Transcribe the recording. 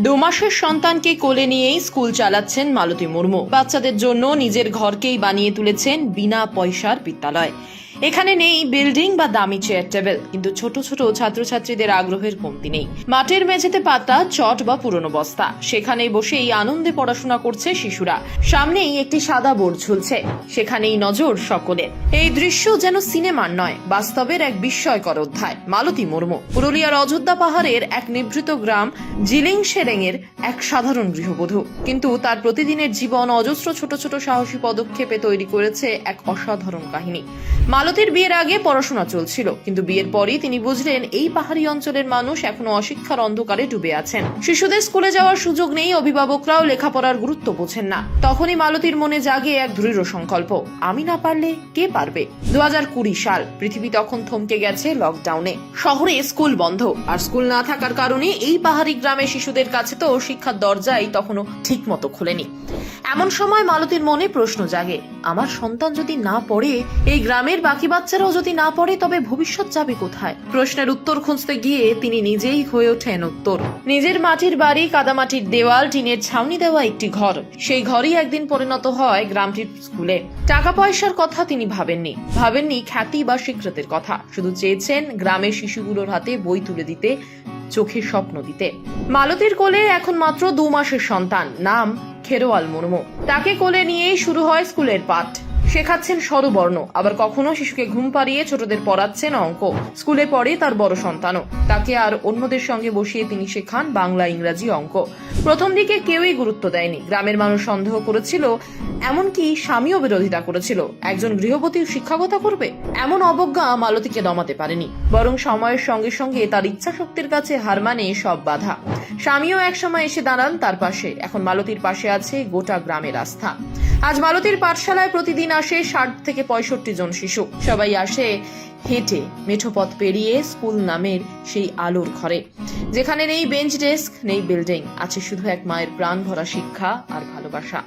দু মাসের সন্তানকে কোলে নিয়েই স্কুল চালাচ্ছেন মালতী মুর্মু। বাচ্চাদের জন্য নিজের ঘরকেই বানিয়ে তুলেছেন বিনা পয়সার বিদ্যালয়। এখানে নেই বিল্ডিং বা দামি চেয়ার টেবিল, কিন্তু ছোট ছোট ছাত্রছাত্রীদের আগ্রহের কমতি নেই। মাটির মেঝেতে পাতা, চট বা পুরনো বস্তা, সেখানেই বসেই আনন্দে পড়াশোনা করছে শিশুরা। সামনেই একটি সাদা বোর্ড ঝুলছে, সেখানেই নজর সকলের। এই দৃশ্য যেন সিনেমার নয়, বাস্তবের এক বিস্ময়কর অধ্যায়। মালতী মুর্মু পুরুলিয়ার অযোধ্যা পাহাড়ের এক নিভৃত গ্রাম জিলিং সেরেঙের এক সাধারণ গৃহবধূ, কিন্তু তার প্রতিদিনের জীবন অজস্র ছোট ছোট সাহসী পদক্ষেপে তৈরি করেছে এক অসাধারণ কাহিনী। মালতীর বিয়ের আগে পড়াশোনা চলছিল, কিন্তু বিয়ের পরই তিনি বুঝলেন এই পাহাড়ি অঞ্চলের মানুষ এখনো অশিক্ষার অন্ধকারে ডুবে আছেন। শিশুদের স্কুলে যাওয়ার সুযোগ নেই, অভিভাবকরাও লেখাপড়ার গুরুত্ব বোঝেন না। তখনই মালতীর মনে জাগে এক দৃঢ় সংকল্প, আমি না পারলে কে পারবে। 2020 সাল, পৃথিবী তখন থমকে গেছে লকডাউনে। শহরে স্কুল বন্ধ, আর স্কুল না থাকার কারণে এই পাহাড়ি গ্রামের শিশুদের কাছে তো শিক্ষার দরজাই তখনও ঠিক মতো খোলেনি। এমন সময় মালতীর মনে প্রশ্ন জাগে, আমার সন্তান যদি না পড়ে, এই গ্রামের বাকি বাচ্চারাও যদি না পড়ে, তবে ভবিষ্যৎ যাবে কোথায়? প্রশ্নের উত্তর খুঁজতে গিয়ে তিনি নিজেই হয়ে ওঠেন উত্তর। নিজের মাটির বাড়ি, কাদামাটির দেওয়াল, টিনের ছাউনি দেওয়া একটি ঘর, সেই ঘরই একদিন পরিণত হয় গ্রামটির স্কুলে। টাকা পয়সার কথা তিনি ভাবেননি খ্যাতি বা স্বীকৃতির কথা, শুধু চেয়েছেন গ্রামের শিশুগুলোর হাতে বই তুলে দিতে, চোখে স্বপ্ন দিতে। মালতীর কোলে এখন মাত্র 2 মাসের সন্তান, নাম খেরোয়াল মুর্মু। তাকে কোলে নিয়েই শুরু হয় স্কুলের পাঠ। শেখাচ্ছেন স্বরবর্ণ, আবার কখনো শিশুকে ঘুম পাড়িয়ে ছোটদের পড়াচ্ছেন অঙ্ক। স্কুলে পড়ে তার বড় সন্তানও, তাকে আর অন্যদের সঙ্গে বসিয়ে তিনি শেখান বাংলা, ইংরাজি, অঙ্ক। প্রথম দিকে কেউই গুরুত্ব দেয়নি, গ্রামের মানুষ সন্দেহ করেছিল, এমনকি স্বামীও বিরোধিতা করেছিল। একজন গৃহবধূ শিক্ষকতা করবে? এমন অবজ্ঞা মালতীকে দমাতে পারেনি, বরং সময়ের সঙ্গে সঙ্গে তার ইচ্ছা শক্তির কাছে হার মানে সব বাধা। স্বামীও একসময় এসে দাঁড়ান তার পাশে। এখন মালতীর পাশে আছে গোটা গ্রামের আস্থা। আজ মালতীর পাঠশালায় প্রতিদিন আসে 60 থেকে 65 জন শিশু। সবাই আসে হেঁটে, মেঠো পথ পেরিয়ে স্কুল নামের সেই আলোর ঘরে, যেখানে নেই বেঞ্চ ডেস্ক, নেই বিল্ডিং, আছে শুধু এক মায়ের প্রাণ ভরা শিক্ষা আর ভালোবাসা।